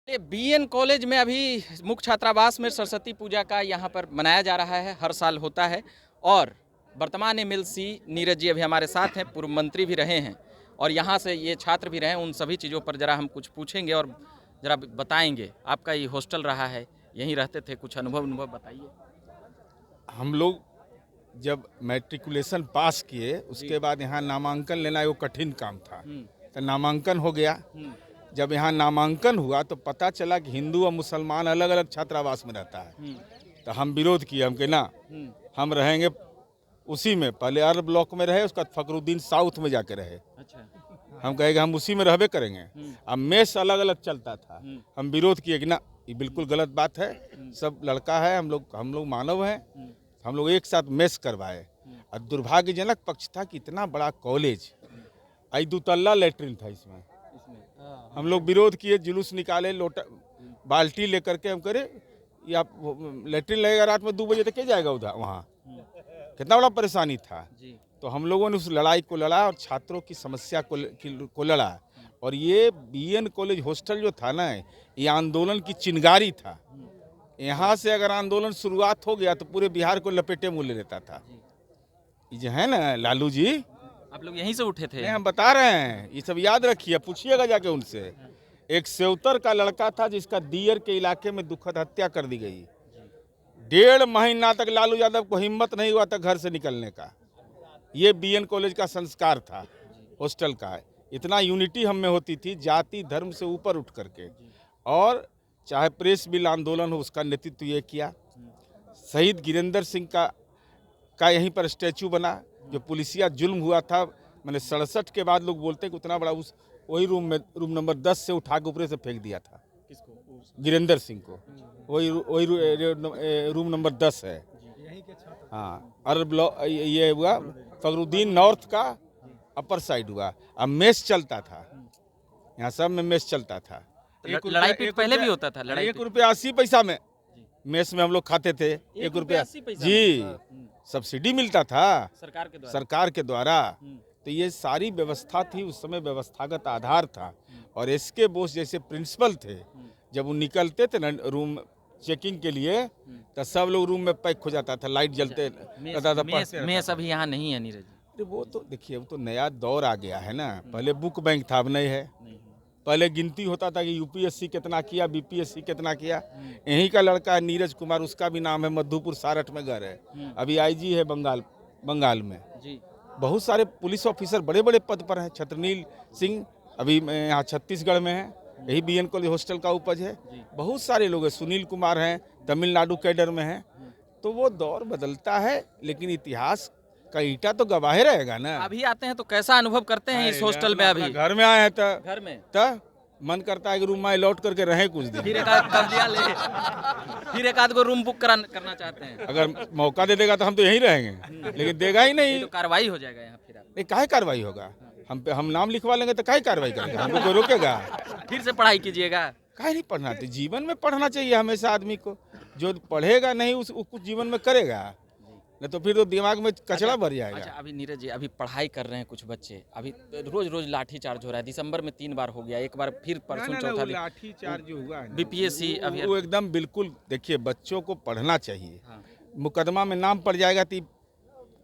ये BN college में अभी मुख्य छात्रावास में सरस्वती पूजा का यहाँ पर मनाया जा रहा है, हर साल होता है। और वर्तमान एमएलसी नीरज जी अभी हमारे साथ हैं, पूर्व मंत्री भी रहे हैं और यहाँ से ये छात्र भी रहे हैं। उन सभी चीज़ों पर ज़रा हम कुछ पूछेंगे और ज़रा बताएंगे। आपका ये हॉस्टल रहा है, यहीं रहते थे, कुछ अनुभव बताइए। हम लोग जब मैट्रिकुलेशन पास किए उसके बाद यहाँ नामांकन लेना एगो कठिन काम था। तो नामांकन हो गया। जब यहाँ नामांकन हुआ तो पता चला कि हिंदू और मुसलमान अलग अलग छात्रावास में रहता है। तो हम विरोध किए, हम कहे ना, हम रहेंगे उसी में। पहले अर्ल ब्लॉक में रहे, उसका बाद फखरुद्दीन साउथ में जाके रहे। अच्छा। हम कहेंगे हम उसी में रहबे करेंगे। अब मेस अलग अलग चलता था। हम विरोध किए कि ना, ये बिल्कुल गलत बात है। सब लड़का है, हम लोग मानव हैं। हम लोग एक साथ मेस करवाए। और दुर्भाग्यजनक पक्ष था कि इतना बड़ा कॉलेज, आई 2 तल्ला लेटरिन था इसमें। हम लोग विरोध किए, जुलूस निकाले, लोटा बाल्टी लेकर के। हम करे या लेटरिन लगेगा रात में 2 बजे तक, क्या जाएगा उधर वहाँ? कितना बड़ा परेशानी था। तो हम लोगों ने उस लड़ाई को लड़ा और छात्रों की समस्या को लड़ा। और ये बीएन कॉलेज हॉस्टल जो था ना, ये आंदोलन की चिंगारी था। यहाँ से अगर आंदोलन शुरुआत हो गया तो पूरे बिहार को लपेटे मुँह ले लेता था। ये जो है ना लालू जी, आप लोग यहीं से उठे थे? नहीं, हम बता रहे हैं, ये सब याद रखिए, पूछिएगा जाके उनसे। एक सेवतर का लड़का था जिसका दियर के इलाके में दुखद हत्या कर दी गई। 1.5 महीना तक लालू यादव को हिम्मत नहीं हुआ था घर से निकलने का। ये बीएन कॉलेज का संस्कार था, हॉस्टल का। इतना यूनिटी हम में होती थी, जाति धर्म से ऊपर उठ करके। और चाहे प्रेस बिल आंदोलन हो, उसका नेतृत्व ये किया। शहीद गिरेंद्र सिंह का यहीं पर स्टैचू बना। जो पुलिसिया जुल्म हुआ था, मैंने 67 के बाद लोग बोलते हैं कि उतना बड़ा, उस वही रूम नंबर 10 से उठा के ऊपर से फेंक दिया था। किसको? गिरेंद्र सिंह को। वही रूम नंबर 10 है। हाँ, अर्ल ब्लॉक ये हुआ फखरुद्दीन नॉर्थ का अपर साइड हुआ। अब मेस चलता था, यहाँ सब में मेस चलता था। लड़ाई पीट पहले भी होता था? लड़ाई 1 रुपया 80 पैसा में मेस में हम लोग खाते थे। 1 रुपया जी, सब्सिडी मिलता था सरकार के द्वारा। तो ये सारी व्यवस्था थी, उस समय व्यवस्थागत आधार था। और एसके बोस जैसे प्रिंसिपल थे, जब वो निकलते थे ना रूम चेकिंग के लिए, तो सब लोग रूम में पैक हो जाता था, लाइट जलते रहता था। मेस अभी यहाँ नहीं है नीरज जी? वो तो देखिए, वो तो नया दौर आ गया है ना। पहले बुक बैंक था, अब नहीं है। पहले गिनती होता था कि यूपीएससी कितना किया, बीपीएससी कितना किया। यहीं का लड़का है नीरज कुमार, उसका भी नाम है, मधुपुर सारठ में घर है। अभी आईजी है बंगाल में जी। बहुत सारे पुलिस ऑफिसर बड़े बड़े पद पर हैं। छत्रनील सिंह अभी यहाँ छत्तीसगढ़ में है, यही बीएन कॉलेज हॉस्टल का उपज है। बहुत सारे लोग हैं, सुनील कुमार हैं, तमिलनाडु कैडर में हैं। तो वो दौर बदलता है, लेकिन इतिहास का ईटा तो गवाहे रहेगा ना। अभी आते हैं तो कैसा अनुभव करते हैं इस हॉस्टल में? अभी घर में आए हैं तो घर में मन करता है कि रूम में लौट करके रहें कुछ दिन। फिर एक आध को रूम बुक करना चाहते हैं। अगर मौका दे देगा तो हम तो यहीं रहेंगे, लेकिन देगा ही नहीं। तो कार्रवाई हो जाएगा यहाँ फिर? नहीं, काहे कार्रवाई होगा? हम नाम लिखवा लेंगे तो काहे कार्रवाई करेंगे? हमको कोई रोकेगा? फिर से पढ़ाई कीजिएगा। काहे नहीं पढ़ना? तो जीवन में पढ़ना चाहिए हमेशा आदमी को। जो पढ़ेगा नहीं उस कुछ जीवन में करेगा, नहीं तो फिर तो दिमाग में कचरा भर जाएगा। अच्छा, अभी नीरज जी अभी पढ़ाई कर रहे हैं कुछ बच्चे, अभी रोज लाठी चार्ज हो रहा है। दिसंबर में 3 बार हो गया, एक बार फिर परसों चौथा लाठी चार्ज जो हुआ है बीपीएससी अभी वो एकदम बिल्कुल। देखिए, बच्चों को पढ़ना चाहिए। मुकदमा में नाम पड़ जाएगा तो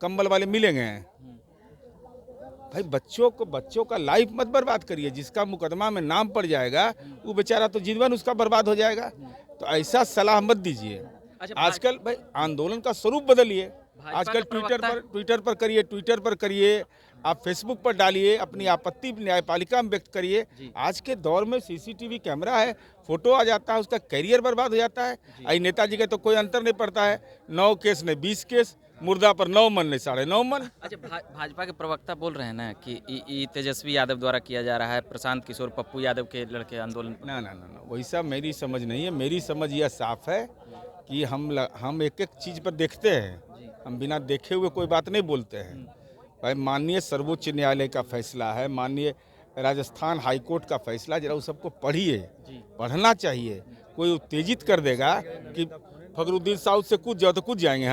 कंबल वाले मिलेंगे? भाई, बच्चों का लाइफ मत बर्बाद करिए। जिसका मुकदमा में नाम पड़ जाएगा वो बेचारा तो जीवन उसका बर्बाद हो जाएगा। तो ऐसा सलाह मत दीजिए। आजकल भाई आंदोलन का स्वरूप बदलिए। आजकल ट्विटर पर करिए, आप फेसबुक पर डालिए, अपनी आपत्ति न्यायपालिका में व्यक्त करिए। आज के दौर में सीसीटीवी कैमरा है, फोटो आ जाता है, उसका करियर बर्बाद हो जाता है। आई नेताजी का तो कोई अंतर नहीं पड़ता है। 9 केस ने 20 केस, मुर्दा पर 9 मन ने 9.5 मन। अच्छा, भाजपा के प्रवक्ता बोल रहे हैं ना कि तेजस्वी यादव द्वारा किया जा रहा है, प्रशांत किशोर पप्पू यादव के लड़के आंदोलन। ना, वैसा मेरी समझ नहीं है। मेरी समझ यह साफ है कि हम एक एक चीज़ पर देखते हैं, हम बिना देखे हुए कोई बात नहीं बोलते हैं। भाई, माननीय सर्वोच्च न्यायालय का फैसला है, माननीय राजस्थान हाईकोर्ट का फैसला, जरा उस सबको पढ़िए। पढ़ना चाहिए। कोई उत्तेजित कर देगा कि फखरुद्दीन साउथ से कूद जाओ तो कूद जाएंगे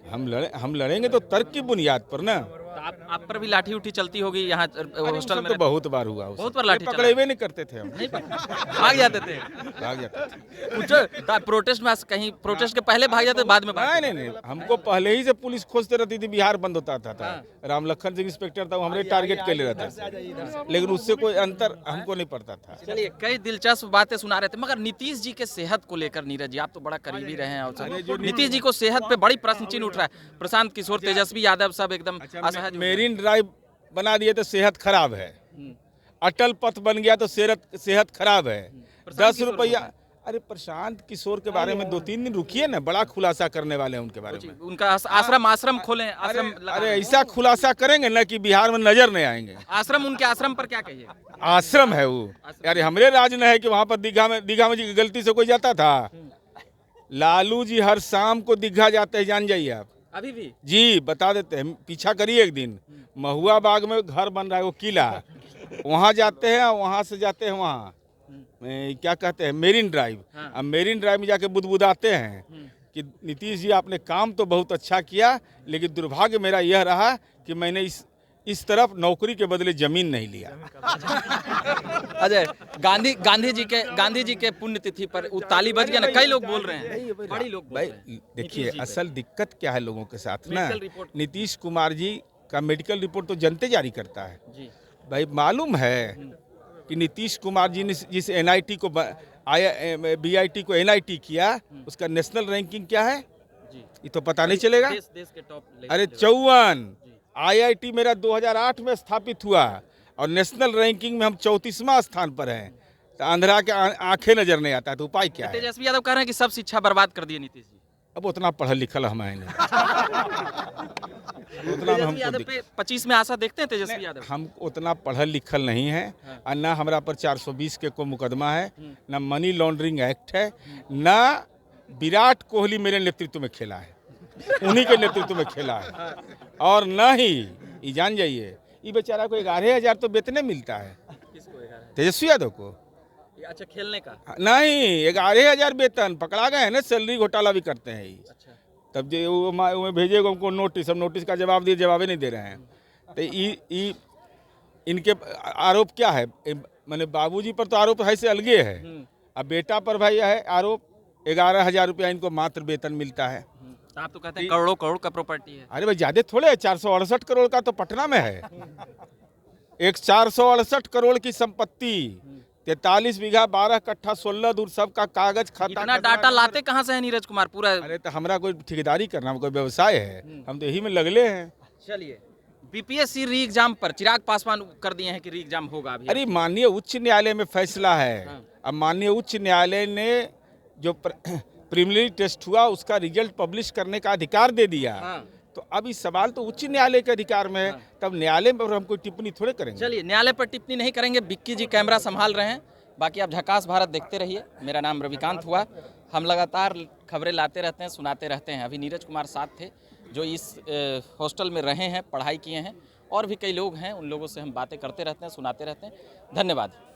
हम लड़ेंगे तो तर्क की बुनियाद पर ना। तो आप पर भी लाठी उठी चलती होगी यहाँ हॉस्टल में? तो बहुत बार हुआ, बहुत बार लाठी पकड़े हुए नहीं करते थे हम, नहीं भाग जाते थे? भाग जाते थे। कुछ प्रोटेस्ट में कहीं प्रोटेस्ट के पहले भाग जाते, बाद में भाग? नहीं, हमको पहले ही से पुलिस खोजते रहती थी, बिहार बंद होता था। राम लखन सिंह इंस्पेक्टर था, वो हमारे टारगेट के लिए रहता था, लेकिन उससे कोई अंतर हमको नहीं पड़ता था। चलिए, कई दिलचस्प बातें सुना रहे थे, मगर नीतीश जी के सेहत को लेकर नीरज जी, आप तो बड़ा करीबी रहे हैं और सब, नीतीश जी को सेहत पे बड़ी प्रश्न चिन्ह उठ रहा है। प्रशांत किशोर, तेजस्वी यादव सब एकदम असहज। मेरीन ड्राइव बना दिए तो सेहत खराब है, अटल पथ बन गया तो सेहत खराब है। 10 रुपया, अरे प्रशांत किशोर के बारे में 2-3 दिन रुकिए ना, बड़ा खुलासा करने वाले हैं उनके बारे में। उनका आश्रम खोलें, आश्रम। अरे ऐसा खुलासा करेंगे ना कि बिहार में नजर नहीं आएंगे। आश्रम, उनके आश्रम पर क्या कहिए? आश्रम है वो, अरे हमरे राज में है कि वहाँ पर दीघा में जी गलती से कोई जाता था? लालू जी हर शाम को दीघा जाते हैं, जान जाइए आप। अभी भी? जी, बता देते हैं, पीछा करिए एक दिन। महुआ बाग में घर बन रहा है वो किला, वहाँ जाते हैं, वहाँ से जाते हैं वहाँ क्या कहते हैं, मेरीन ड्राइव। अब मेरीन ड्राइव में जाके बुदबुदाते हैं कि नीतीश जी आपने काम तो बहुत अच्छा किया, लेकिन दुर्भाग्य मेरा यह रहा कि मैंने इस तरफ नौकरी के बदले जमीन नहीं लिया। अजय, गांधी जी के पुण्यतिथि पर ताली बज गया ना, कई लोग बोल रहे हैं, बड़ी लोग बोल रहे हैं। देखिए असल दिक्कत क्या है लोगों के साथ ना, नीतीश कुमार जी का मेडिकल रिपोर्ट तो जनता जारी करता है जी। भाई मालूम है कि नीतीश कुमार जी ने जिस NIT को BIT को NIT किया, उसका नेशनल रैंकिंग क्या है ये तो पता नहीं चलेगा। देश के टॉप, अरे 54। IIT मेरा 2008 में स्थापित हुआ और नेशनल रैंकिंग में हम 34वां स्थान पर हैं। तो अंधरा के आंखें नजर नहीं आता, तो उपाय क्या है? तेजस्वी यादव कह रहे हैं कि सब शिक्षा बर्बाद कर दिए नीतीश जी। अब उतना पढ़ल लिखल हम हैं नहीं। तेजस्वी यादव पे 25 में आशा देखते हैं तेजस्वी यादव? हम उतना पढ़ल लिखल नहीं है, और ना हमारा पर 420 के को मुकदमा है, ना मनी लॉन्ड्रिंग एक्ट है, ना विराट कोहली मेरे नेतृत्व में खेला है, उन्हीं के नेतृत्व में खेला है, और न ही ये जान जाइए ये बेचारा को 11,000 तो वेतन मिलता है। तेजस्वी यादव को? अच्छा, खेलने का नहीं, 11,000 वेतन पकड़ा गए हैं ना, सैलरी घोटाला भी करते हैं ये। अच्छा। तब जो वो भेजेगा उनको नोटिस, हम नोटिस का जवाब दिए, जवाब ही नहीं दे रहे हैं। तो इनके आरोप क्या है? मैंने बाबूजी पर तो आरोप है से अलगे है, अब बेटा पर भाई है आरोप। 11,000 रुपया इनको मात्र वेतन मिलता है। आप तो कहते हैं करोड़ों का प्रॉपर्टी है। अरे भाई ज्यादा थोड़े है, 468 करोड़ का तो पटना में है। एक 468 करोड़ की संपत्ति, 43 बीघा, 12 कट्ठा, 16 दूर, सबका कागज खाता। इतना डाटा लाते कहाँ से है नीरज कुमार पूरा? अरे तो हमारा कोई ठेकेदारी करना, कोई व्यवसाय है, हम तो यही में लगले हैं। चलिए, BPSC री एग्जाम पर चिराग पासवान कर दिए हैं कि री एग्जाम होगा अभी। अरे माननीय उच्च न्यायालय में फैसला है। अब माननीय उच्च न्यायालय ने जो प्रीलिमिनरी टेस्ट हुआ उसका रिजल्ट पब्लिश करने का अधिकार दे दिया। तो अब इस सवाल तो उच्च न्यायालय के अधिकार में है, तब न्यायालय पर हम कोई टिप्पणी थोड़े करेंगे। चलिए, न्यायालय पर टिप्पणी नहीं करेंगे। बिक्की जी कैमरा संभाल रहे हैं, बाकी आप झकास भारत देखते रहिए। मेरा नाम रविकांत हुआ, हम लगातार खबरें लाते रहते हैं, सुनाते रहते हैं। अभी नीरज कुमार साथ थे जो इस हॉस्टल में रहे हैं, पढ़ाई किए हैं, और भी कई लोग हैं, उन लोगों से हम बातें करते रहते हैं, सुनाते रहते हैं। धन्यवाद।